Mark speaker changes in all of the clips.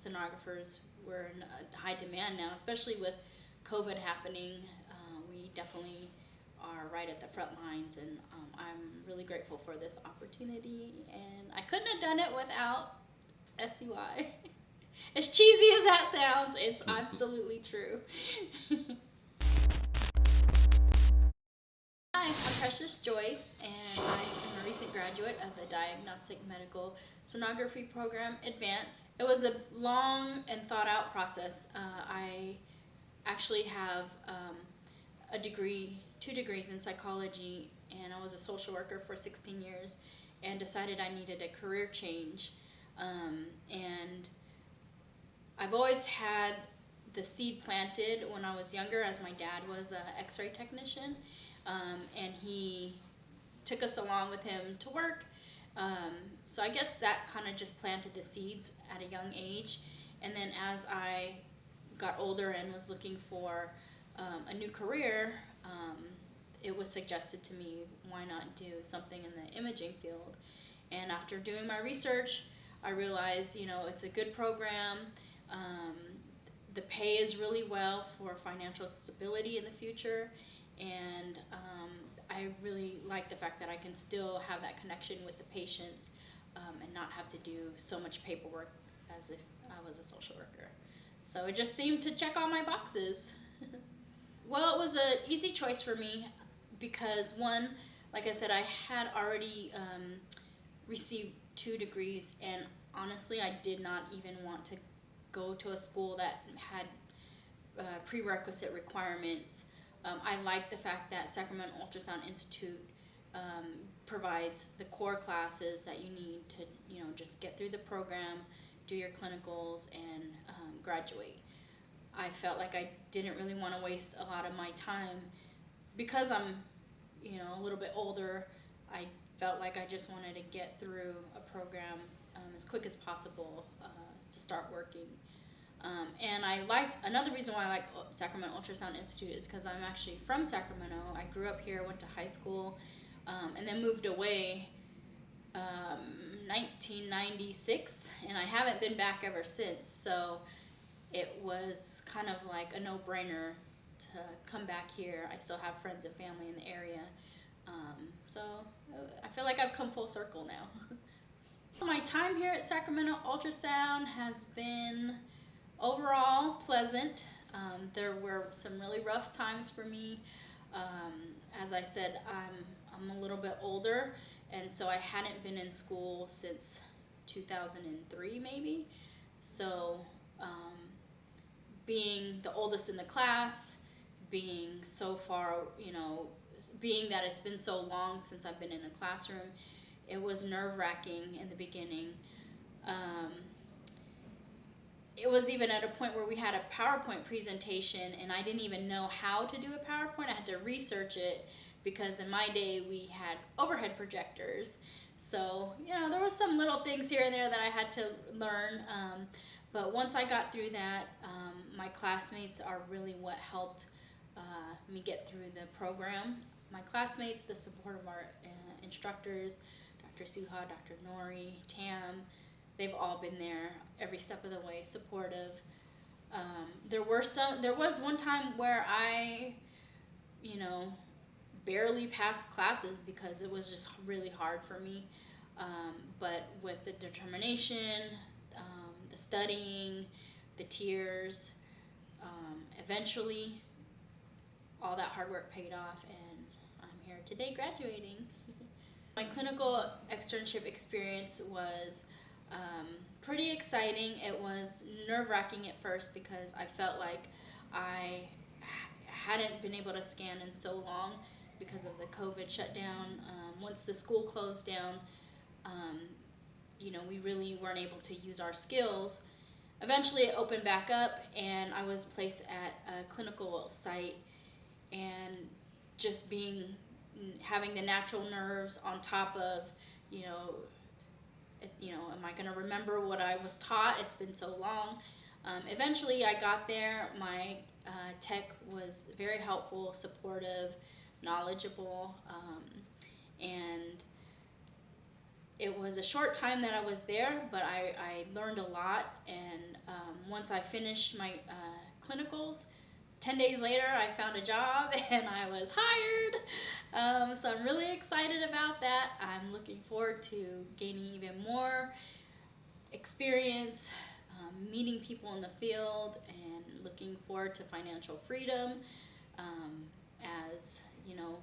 Speaker 1: sonographers were in high demand now, especially with COVID happening. We definitely are right at the front lines, and I'm really grateful for this opportunity, and I couldn't have done it without SUI. As cheesy as that sounds, it's absolutely true. Hi, I'm Precious Joice, and I am a recent graduate of the Diagnostic Medical Sonography Program Advanced. It was a long and thought out process. I actually have a degree, 2 degrees in psychology, and I was a social worker for 16 years and decided I needed a career change. And I've always had the seed planted when I was younger, as my dad was an x-ray technician. And he took us along with him to work. So I guess that kind of just planted the seeds at a young age. And then as I got older and was looking for a new career, it was suggested to me, why not do something in the imaging field? And after doing my research, I realized, it's a good program. The pay is really well for financial stability in the future. And I really like the fact that I can still have that connection with the patients and not have to do so much paperwork as if I was a social worker. So it just seemed to check all my boxes. Well, it was an easy choice for me because, one, like I said, I had already received 2 degrees, and honestly, I did not even want to go to a school that had prerequisite requirements. I like the fact that Sacramento Ultrasound Institute provides the core classes that you need to, just get through the program, do your clinicals, and graduate. I felt like I didn't really want to waste a lot of my time because I'm, a little bit older. I felt like I just wanted to get through a program as quick as possible to start working. And another reason why I like Sacramento Ultrasound Institute is because I'm actually from Sacramento. I grew up here, went to high school, and then moved away 1996, and I haven't been back ever since. So it was kind of like a no-brainer to come back here. I still have friends and family in the area. So I feel like I've come full circle now. My time here at Sacramento Ultrasound has been overall pleasant. There were some really rough times for me. As I said, I'm a little bit older, and so I hadn't been in school since 2003 maybe. So being the oldest in the class, being so far, being that it's been so long since I've been in a classroom, it was nerve-wracking in the beginning. It was even at a point where we had a PowerPoint presentation, and I didn't even know how to do a PowerPoint. I had to research it because in my day we had overhead projectors. So, there was some little things here and there that I had to learn. But once I got through that, my classmates are really what helped me get through the program. My classmates, the support of our instructors, Dr. Suha, Dr. Nori, Tam, they've all been there every step of the way, supportive. There was one time where I, barely passed classes because it was just really hard for me. But with the determination, the studying, the tears, eventually all that hard work paid off, and I'm here today graduating. My clinical externship experience was pretty exciting. It was nerve-wracking at first because I felt like I hadn't been able to scan in so long because of the COVID shutdown. Once the school closed down, we really weren't able to use our skills. Eventually it opened back up, and I was placed at a clinical site, and just having the natural nerves on top of, am I going to remember what I was taught? It's been so long. Eventually I got there. My tech was very helpful, supportive, knowledgeable, and it was a short time that I was there, but I learned a lot. And once I finished my clinicals, 10 days later, I found a job and I was hired. So I'm really excited about that. I'm looking forward to gaining even more experience, meeting people in the field, and looking forward to financial freedom. As you know,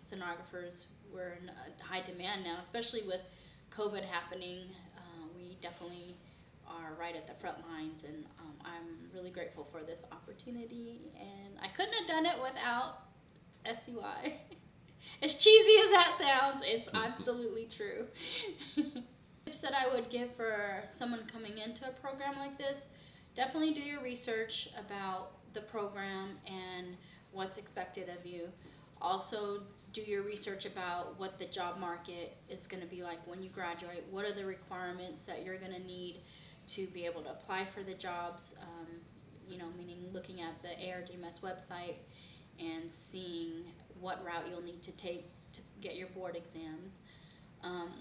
Speaker 1: sonographers, we're in high demand now, especially with COVID happening. We definitely are right at the front lines, and I'm really grateful for this opportunity, and I couldn't have done it without SUI. As cheesy as that sounds, it's absolutely true. Tips that I would give for someone coming into a program like this: definitely do your research about the program and what's expected of you. Also, do your research about what the job market is going to be like when you graduate. What are the requirements that you're going to need to be able to apply for the jobs? Meaning looking at the ARDMS website and seeing what route you'll need to take to get your board exams.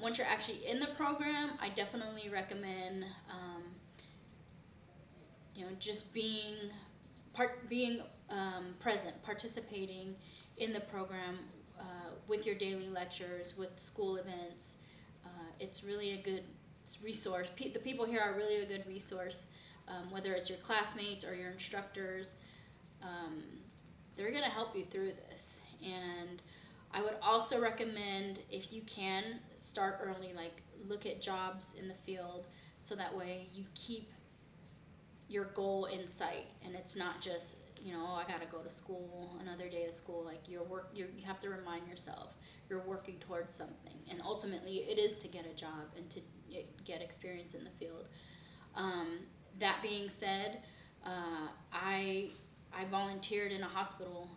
Speaker 1: Once you're actually in the program, I definitely recommend just being present, participating in the program with your daily lectures, with school events. It's really a good resource. The people here are really a good resource, whether it's your classmates or your instructors. They're going to help you through this. And I would also recommend, if you can, start early, like look at jobs in the field, so that way you keep your goal in sight, and it's not just, I gotta go to school, another day of school. Like you have to remind yourself you're working towards something, and ultimately it is to get a job and to get experience in the field. That being said, I volunteered in a hospital,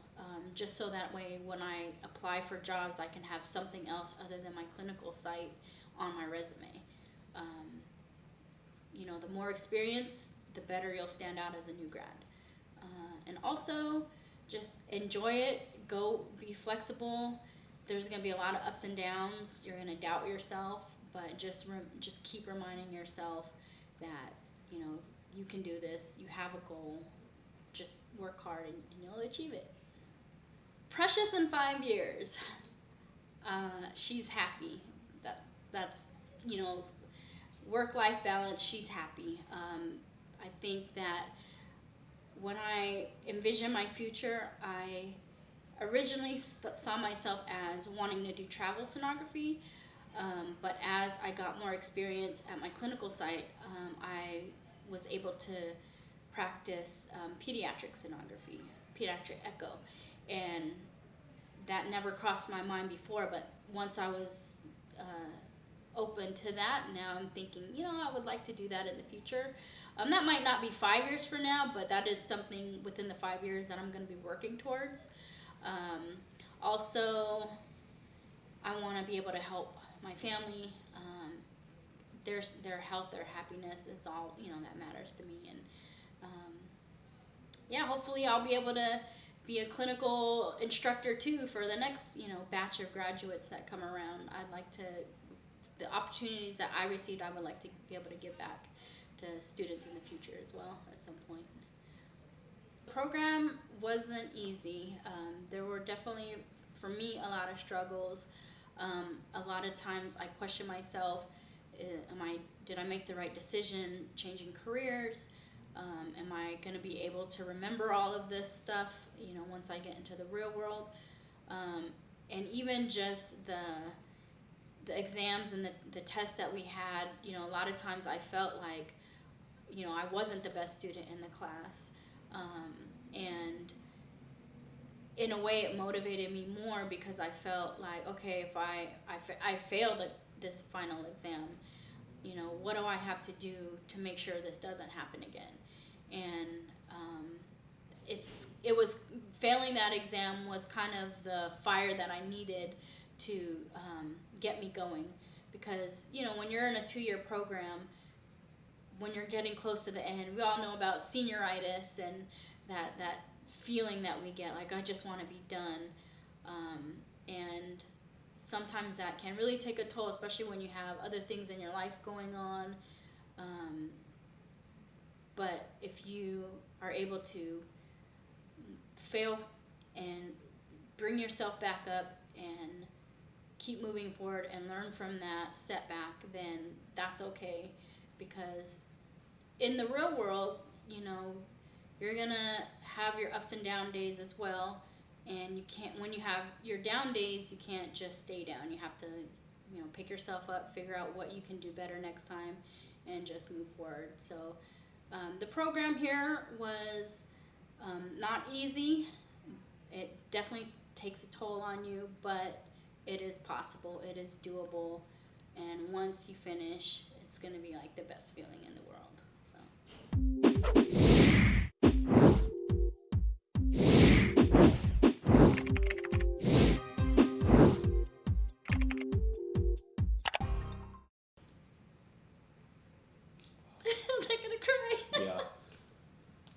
Speaker 1: just so that way when I apply for jobs, I can have something else other than my clinical site on my resume. The more experience, the better you'll stand out as a new grad. And also, just enjoy it. Go be flexible. There's going to be a lot of ups and downs. You're going to doubt yourself, but just keep reminding yourself that you can do this. You have a goal. Just work hard and you'll achieve it. Precious in 5 years. She's happy. That's work-life balance. She's happy. I think that when I envision my future, I originally saw myself as wanting to do travel sonography, but as I got more experience at my clinical site, I was able to practice pediatric sonography, pediatric echo, and that never crossed my mind before, but once I was open to that, now I'm thinking, I would like to do that in the future. That might not be 5 years from now, but that is something within the 5 years that I'm going to be working towards. Also, I want to be able to help my family. Their health, their happiness is all that matters to me. And hopefully I'll be able to be a clinical instructor too for the next batch of graduates that come around. The opportunities that I received, I would like to be able to give back to students in the future as well at some point. The program wasn't easy. There were definitely, for me, a lot of struggles. A lot of times I question myself, did I make the right decision changing careers? Am I going to be able to remember all of this stuff, once I get into the real world? And even just the exams and the tests that we had, a lot of times I felt like, I wasn't the best student in the class. And in a way it motivated me more, because I felt like, okay, if I failed at this final exam, what do I have to do to make sure this doesn't happen again? And it was failing that exam was kind of the fire that I needed to get me going, because when you're in a 2-year program, when you're getting close to the end, we all know about senioritis and that feeling that we get, like I just want to be done. And sometimes that can really take a toll, especially when you have other things in your life going on. But if you are able to fail and bring yourself back up and keep moving forward and learn from that setback, then that's okay. Because in the real world, you're gonna have your ups and down days as well. And you can't, when you have your down days, you can't just stay down. You have to, pick yourself up, figure out what you can do better next time, and just move forward. So the program here was not easy. It definitely takes a toll on you, but it is possible. It is doable. And once you finish, it's going to be like the best feeling in the